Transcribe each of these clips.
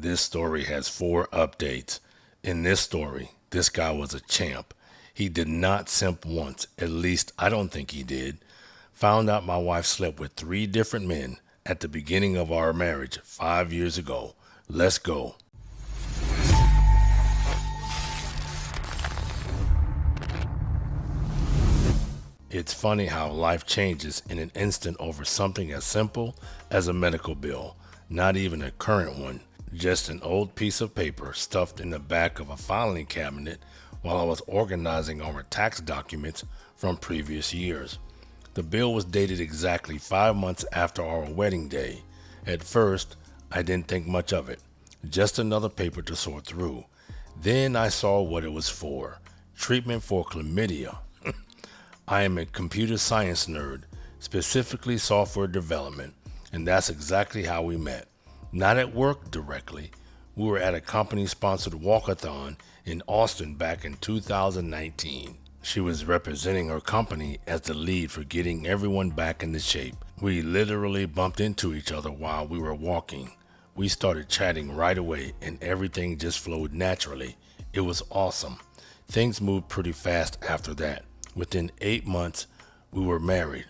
This story has 4 updates. In this story, this guy was a champ. He did not simp once, at least I don't think he did. Found out my wife slept with 3 different men at the beginning of our marriage 5 years ago. Let's go. It's funny how life changes in an instant over something as simple as a medical bill, not even a current one, just an old piece of paper stuffed in the back of a filing cabinet while I was organizing our tax documents from previous years. The bill was dated exactly 5 months after our wedding day. At first, I didn't think much of it, just another paper to sort through. Then I saw what it was for: treatment for chlamydia. I am a computer science nerd, specifically software development, and that's exactly how we met. Not at work directly. We were at a company-sponsored walkathon in Austin back in 2019. She was representing her company as the lead for getting everyone back into shape. We literally bumped into each other while we were walking. We started chatting right away and everything just flowed naturally. It was awesome. Things moved pretty fast after that. Within 8 months, we were married.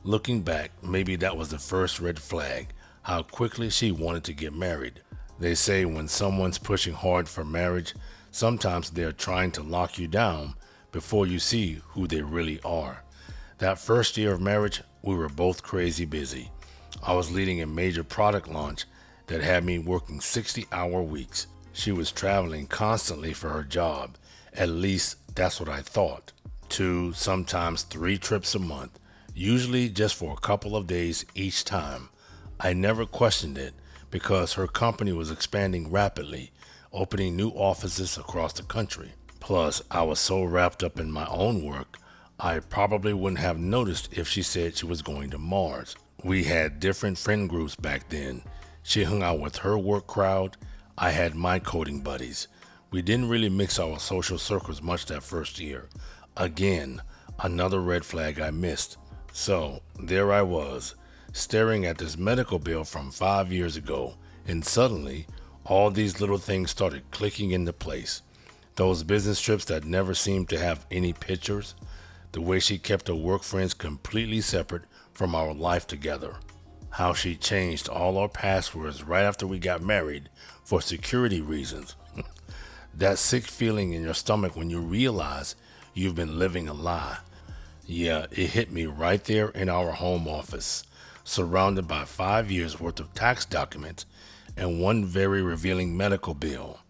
Looking back, maybe that was the first red flag, how quickly she wanted to get married. They say when someone's pushing hard for marriage, sometimes they're trying to lock you down before you see who they really are. That first year of marriage, we were both crazy busy. I was leading a major product launch that had me working 60-hour weeks. She was traveling constantly for her job. At least that's what I thought. 2, sometimes 3 trips a month, usually just for a couple of days each time. I never questioned it because her company was expanding rapidly, opening new offices across the country. Plus, I was so wrapped up in my own work, I probably wouldn't have noticed if she said she was going to Mars. We had different friend groups back then. She hung out with her work crowd. I had my coding buddies. We didn't really mix our social circles much that first year. Again, another red flag I missed. So there I was, staring at this medical bill from 5 years ago, and suddenly all these little things started clicking into place. Those business trips that never seemed to have any pictures, the way she kept her work friends completely separate from our life together, how she changed all our passwords right after we got married for security reasons. That sick feeling in your stomach when you realize you've been living a lie. Yeah, it hit me right there in our home office, surrounded by 5 years worth of tax documents and one very revealing medical bill.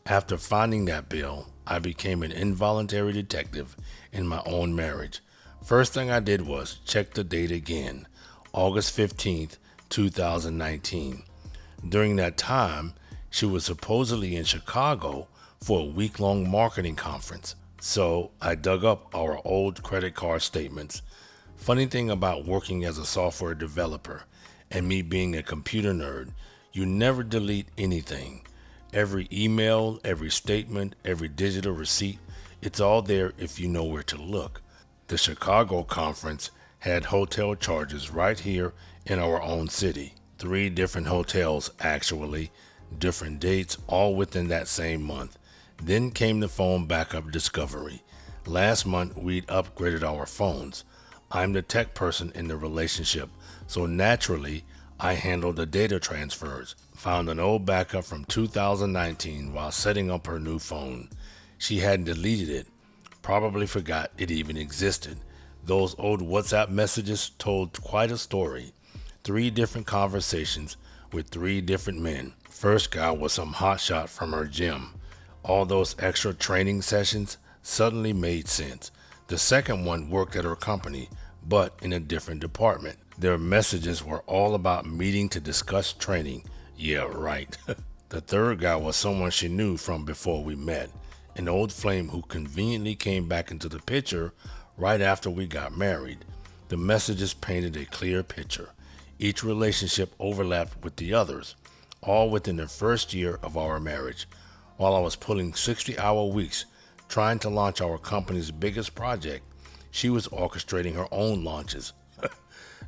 After finding that bill, I became an involuntary detective in my own marriage. First thing I did was check the date again, August 15th, 2019. During that time, she was supposedly in Chicago for a week-long marketing conference. So I dug up our old credit card statements. Funny thing about working as a software developer and me being a computer nerd, you never delete anything. Every email, every statement, every digital receipt, it's all there if you know where to look. The Chicago conference had hotel charges right here in our own city. 3 different hotels actually, different dates, all within that same month. Then came the phone backup discovery. Last month, we'd upgraded our phones. I'm the tech person in the relationship, so naturally, I handled the data transfers. Found an old backup from 2019 while setting up her new phone. She hadn't deleted it, probably forgot it even existed. Those old WhatsApp messages told quite a story. 3 different conversations with 3 different men. First guy was some hotshot from her gym. All those extra training sessions suddenly made sense. The second one worked at her company, but in a different department. Their messages were all about meeting to discuss training. Yeah, right. The third guy was someone she knew from before we met, an old flame who conveniently came back into the picture right after we got married. The messages painted a clear picture. Each relationship overlapped with the others, all within the first year of our marriage. While I was pulling 60-hour weeks trying to launch our company's biggest project, she was orchestrating her own launches.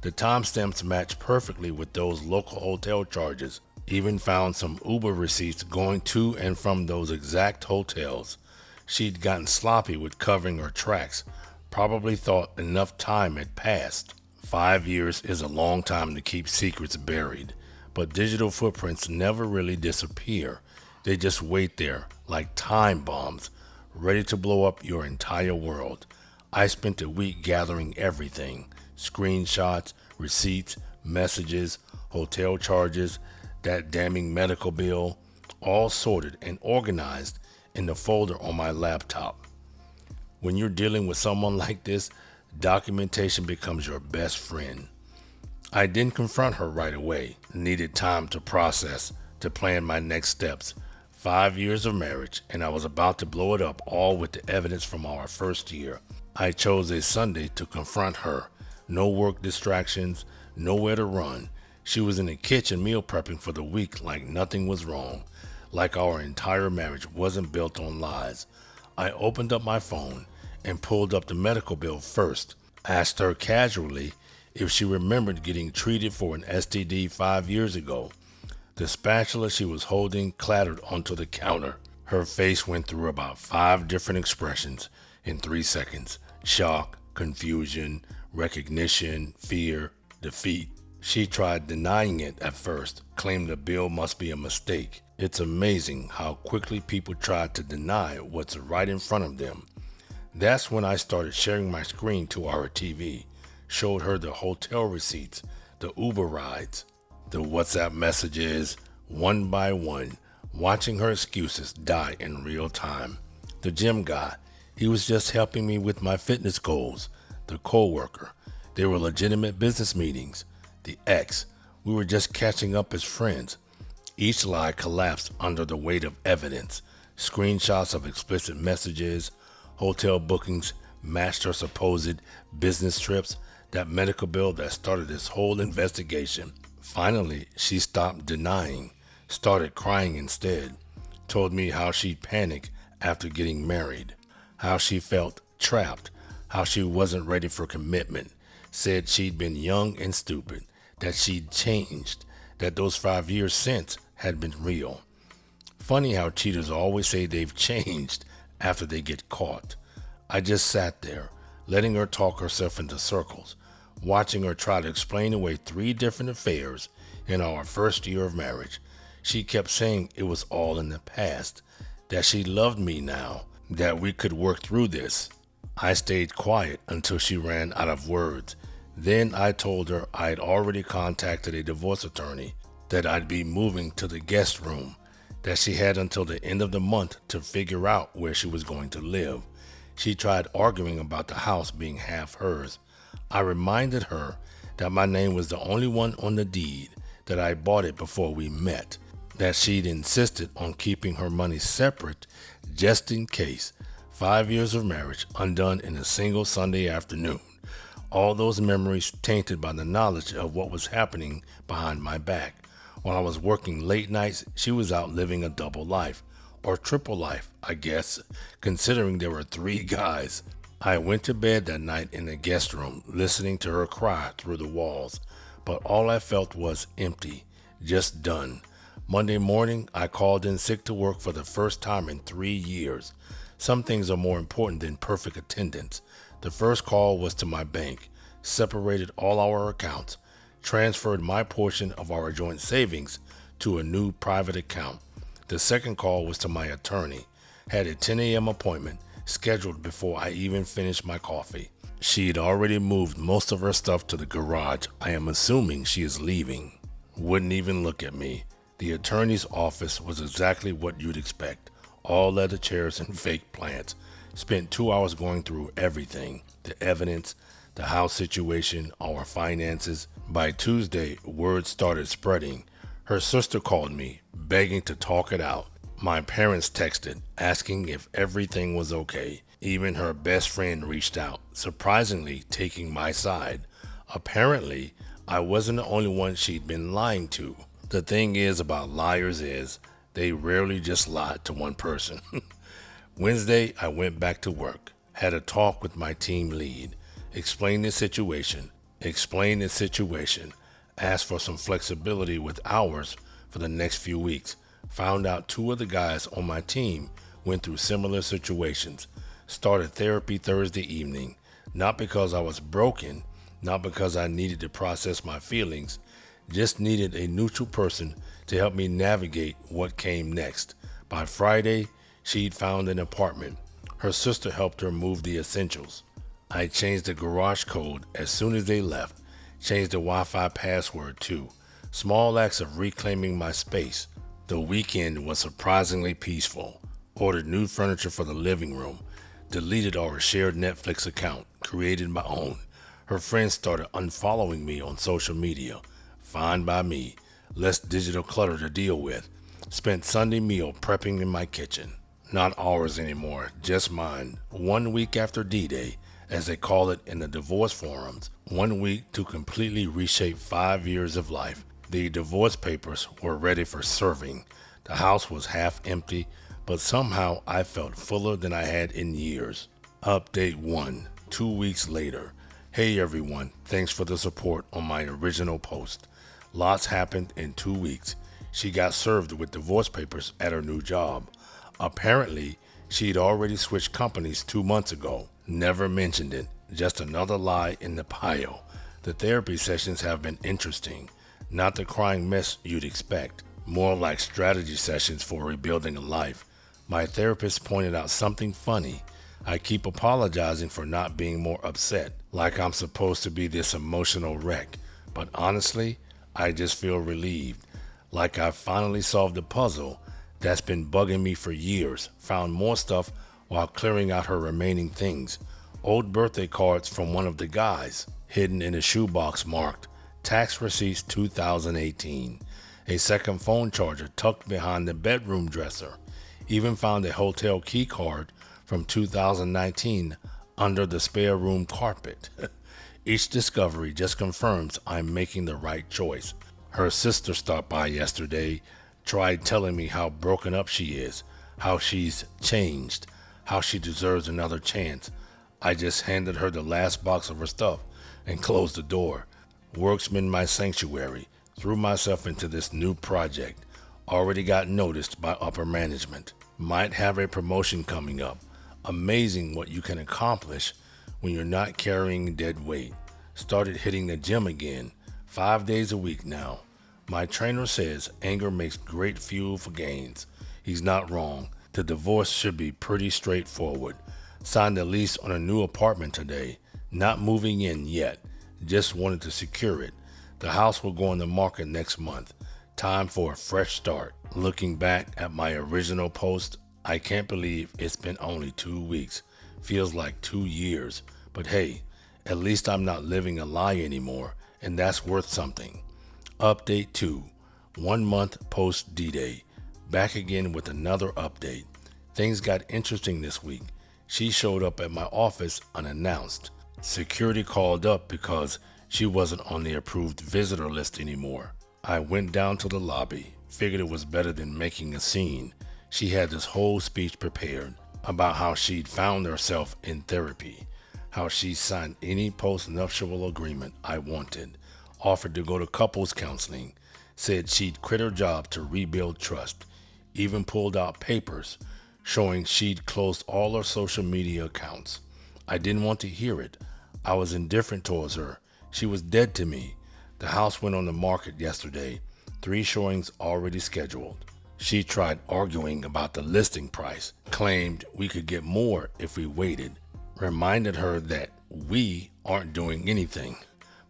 The timestamps matched perfectly with those local hotel charges. Even found some Uber receipts going to and from those exact hotels. She'd gotten sloppy with covering her tracks, probably thought enough time had passed. 5 years is a long time to keep secrets buried, but digital footprints never really disappear. They just wait there like time bombs, ready to blow up your entire world. I spent a week gathering everything: screenshots, receipts, messages, hotel charges, that damning medical bill, all sorted and organized in the folder on my laptop. When you're dealing with someone like this, documentation becomes your best friend. I didn't confront her right away, needed time to process, to plan my next steps. 5 years of marriage, and I was about to blow it up all with the evidence from our first year. I chose a Sunday to confront her. No work distractions, nowhere to run. She was in the kitchen meal prepping for the week like nothing was wrong, like our entire marriage wasn't built on lies. I opened up my phone and pulled up the medical bill first, asked her casually if she remembered getting treated for an STD 5 years ago. The spatula she was holding clattered onto the counter. Her face went through about 5 different expressions in 3 seconds: shock, confusion, recognition, fear, defeat. She tried denying it at first, claimed the bill must be a mistake. It's amazing how quickly people try to deny what's right in front of them. That's when I started sharing my screen to our TV, showed her the hotel receipts, the Uber rides, the WhatsApp messages, one by one, watching her excuses die in real time. The gym guy, he was just helping me with my fitness goals. The coworker, they were legitimate business meetings. The ex, we were just catching up as friends. Each lie collapsed under the weight of evidence. Screenshots of explicit messages, hotel bookings matched her supposed business trips, that medical bill that started this whole investigation. Finally, she stopped denying, started crying instead, told me how she panicked after getting married, how she felt trapped, how she wasn't ready for commitment, said she'd been young and stupid, that she'd changed, that those 5 years since had been real. Funny how cheaters always say they've changed after they get caught. I just sat there, letting her talk herself into circles, watching her try to explain away 3 different affairs in our first year of marriage. She kept saying it was all in the past, that she loved me now, that we could work through this. I stayed quiet until she ran out of words. Then I told her I had already contacted a divorce attorney, that I'd be moving to the guest room, that she had until the end of the month to figure out where she was going to live. She tried arguing about the house being half hers. I reminded her that my name was the only one on the deed, that I bought it before we met, that she'd insisted on keeping her money separate just in case. 5 years of marriage undone in a single Sunday afternoon. All those memories tainted by the knowledge of what was happening behind my back. While I was working late nights, she was out living a double life, or triple life, I guess, considering there were 3 guys. I went to bed that night in the guest room, listening to her cry through the walls, but all I felt was empty, just done. Monday morning, I called in sick to work for the first time in 3 years. Some things are more important than perfect attendance. The first call was to my bank, separated all our accounts, transferred my portion of our joint savings to a new private account. The second call was to my attorney, had a 10 a.m. appointment scheduled before I even finished my coffee. She'd already moved most of her stuff to the garage. I am assuming she is leaving. Wouldn't even look at me. The attorney's office was exactly what you'd expect. All leather chairs and fake plants. Spent 2 hours going through everything. The evidence, the house situation, our finances. By Tuesday, word started spreading. Her sister called me, begging to talk it out. My parents texted, asking if everything was okay. Even her best friend reached out, surprisingly taking my side. Apparently, I wasn't the only one she'd been lying to. The thing is about liars is, they rarely just lie to one person. Wednesday, I went back to work, had a talk with my team lead, explained the situation, asked for some flexibility with hours for the next few weeks. Found out two of the guys on my team went through similar situations. Started therapy Thursday evening, not because I was broken, not because I needed to process my feelings, just needed a neutral person to help me navigate what came next. By Friday, she'd found an apartment. Her sister helped her move the essentials. I changed the garage code as soon as they left, changed the Wi-Fi password too. Small acts of reclaiming my space. The weekend was surprisingly peaceful. Ordered new furniture for the living room. Deleted our shared Netflix account, created my own. Her friends started unfollowing me on social media. Fine by me. Less digital clutter to deal with. Spent Sunday meal prepping in my kitchen. Not ours anymore, just mine. 1 week after D-Day, as they call it in the divorce forums. 1 week to completely reshape 5 years of life. The divorce papers were ready for serving. The house was half empty, but somehow I felt fuller than I had in years. Update 1, 2 weeks later. Hey everyone, thanks for the support on my original post. Lots happened in 2 weeks. She got served with divorce papers at her new job. Apparently, she'd already switched companies 2 months ago. Never mentioned it, just another lie in the pile. The therapy sessions have been interesting. Not the crying mess you'd expect. More like strategy sessions for rebuilding a life. My therapist pointed out something funny. I keep apologizing for not being more upset, like I'm supposed to be this emotional wreck. But honestly, I just feel relieved, like I've finally solved a puzzle that's been bugging me for years. Found more stuff while clearing out her remaining things. Old birthday cards from one of the guys, hidden in a shoebox marked Tax Receipts 2018. A second phone charger tucked behind the bedroom dresser. Even found a hotel key card from 2019 under the spare room carpet. Each discovery just confirms I'm making the right choice. Her sister stopped by yesterday, tried telling me how broken up she is, how she's changed, how she deserves another chance. I just handed her the last box of her stuff and closed the door. Work's been my sanctuary. Threw myself into this new project. Already got noticed by upper management. Might have a promotion coming up. Amazing what you can accomplish when you're not carrying dead weight. Started hitting the gym again, 5 days a week now. My trainer says anger makes great fuel for gains. He's not wrong. The divorce should be pretty straightforward. Signed a lease on a new apartment today. Not moving in yet. Just wanted to secure it. The house will go on the market next month. Time for a fresh start. Looking back at my original post, I can't believe it's been only 2 weeks. Feels like 2 years. But hey, at least I'm not living a lie anymore, and that's worth something. Update 2. 1 month post D-Day. Back again with another update. Things got interesting this week. She showed up at my office unannounced. Security called up because she wasn't on the approved visitor list anymore. I went down to the lobby, figured it was better than making a scene. She had this whole speech prepared about how she'd found herself in therapy, how she signed any post-nuptial agreement I wanted, offered to go to couples counseling, said she'd quit her job to rebuild trust, even pulled out papers showing she'd closed all her social media accounts. I didn't want to hear it. I was indifferent towards her. She was dead to me. The house went on the market yesterday. 3 showings already scheduled. She tried arguing about the listing price, claimed we could get more if we waited. Reminded her that we aren't doing anything.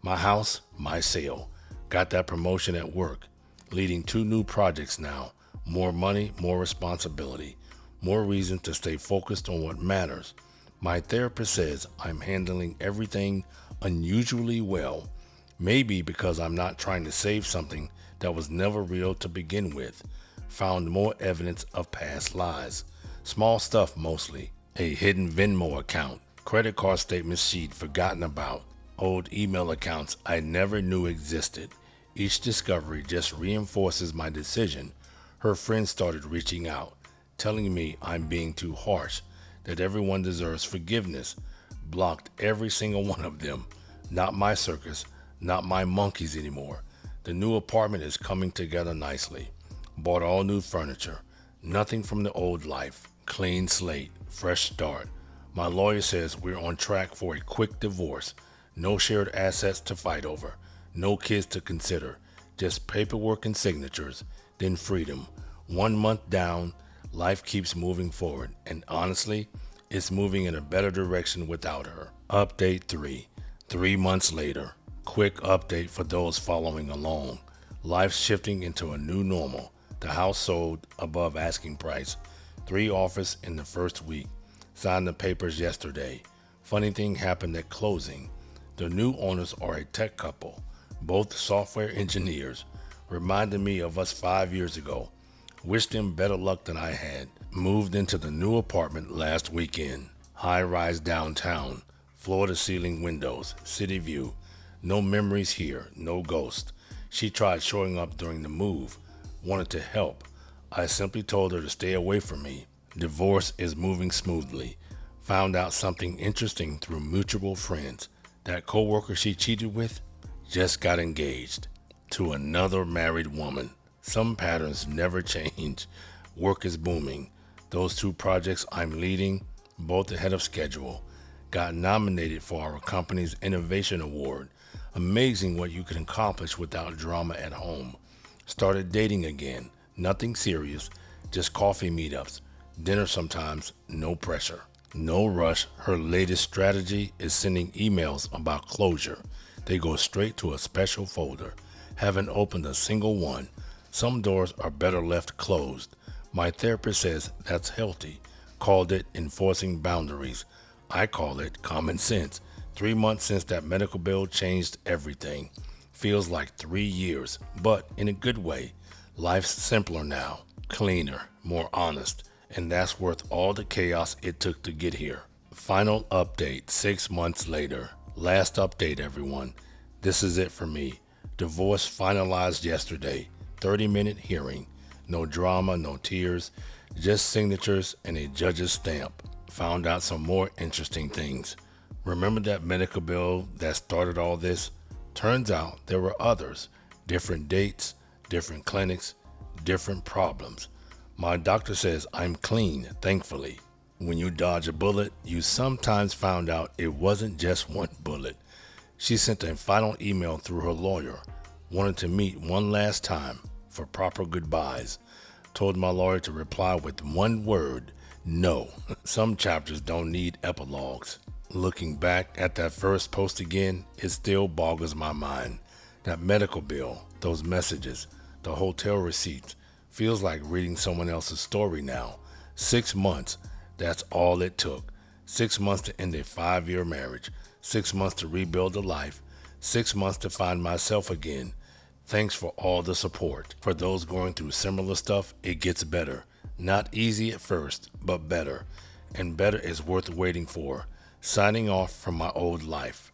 My house, my sale. Got that promotion at work. Leading 2 new projects now. More money, more responsibility. More reason to stay focused on what matters. My therapist says I'm handling everything unusually well. Maybe because I'm not trying to save something that was never real to begin with. Found more evidence of past lies. Small stuff mostly. A hidden Venmo account. Credit card statements she'd forgotten about. Old email accounts I never knew existed. Each discovery just reinforces my decision. Her friends started reaching out, telling me I'm being too harsh, that everyone deserves forgiveness. Blocked every single one of them. Not my circus, not my monkeys anymore. The new apartment is coming together nicely. Bought all new furniture. Nothing from the old life. Clean slate. Fresh start. My lawyer says we're on track for a quick divorce. No shared assets to fight over. No kids to consider. Just paperwork and signatures. Then freedom. 1 month down, life keeps moving forward. And honestly, it's moving in a better direction without her. Update 3. 3 months later. Quick update for those following along. Life's shifting into a new normal. The house sold above asking price. 3 offers in the first week. Signed the papers yesterday. Funny thing happened at closing. The new owners are a tech couple, both software engineers. Reminded me of us 5 years ago. Wish them better luck than I had. Moved into the new apartment last weekend. High-rise downtown. Floor-to-ceiling windows. City view. No memories here. No ghost. She tried showing up during the move. Wanted to help. I simply told her to stay away from me. Divorce is moving smoothly. Found out something interesting through mutual friends. That coworker she cheated with just got engaged to another married woman. Some patterns never change. Work is booming. Those 2 projects I'm leading, both ahead of schedule. Got nominated for our company's Innovation Award. Amazing what you can accomplish without drama at home. Started dating again. Nothing serious, just coffee meetups. Dinner sometimes, no pressure. No rush. Her latest strategy is sending emails about closure. They go straight to a special folder. Haven't opened a single one. Some doors are better left closed. My therapist says that's healthy. Called it enforcing boundaries. I call it common sense. 3 months since that medical bill changed everything. Feels like 3 years, but in a good way. Life's simpler now, cleaner, more honest, and that's worth all the chaos it took to get here. Final update 6 months later. Last update, everyone. This is it for me. Divorce finalized yesterday. 30-minute hearing. No drama, no tears, just signatures and a judge's stamp. Found out some more interesting things. Remember that medical bill that started all this? Turns out there were others. Different dates, different clinics, different problems. My doctor says I'm clean, thankfully. When you dodge a bullet, you sometimes found out it wasn't just one bullet. She sent a final email through her lawyer. Wanted to meet one last time for proper goodbyes. Told my lawyer to reply with one word, no. Some chapters don't need epilogues. Looking back at that first post again, it still boggles my mind. That medical bill, those messages, the hotel receipts, feels like reading someone else's story now. 6 months, that's all it took. 6 months to end a 5-year marriage. 6 months to rebuild a life. 6 months to find myself again. Thanks for all the support. For those going through similar stuff, it gets better. Not easy at first, but better. And better is worth waiting for. Signing off from my old life.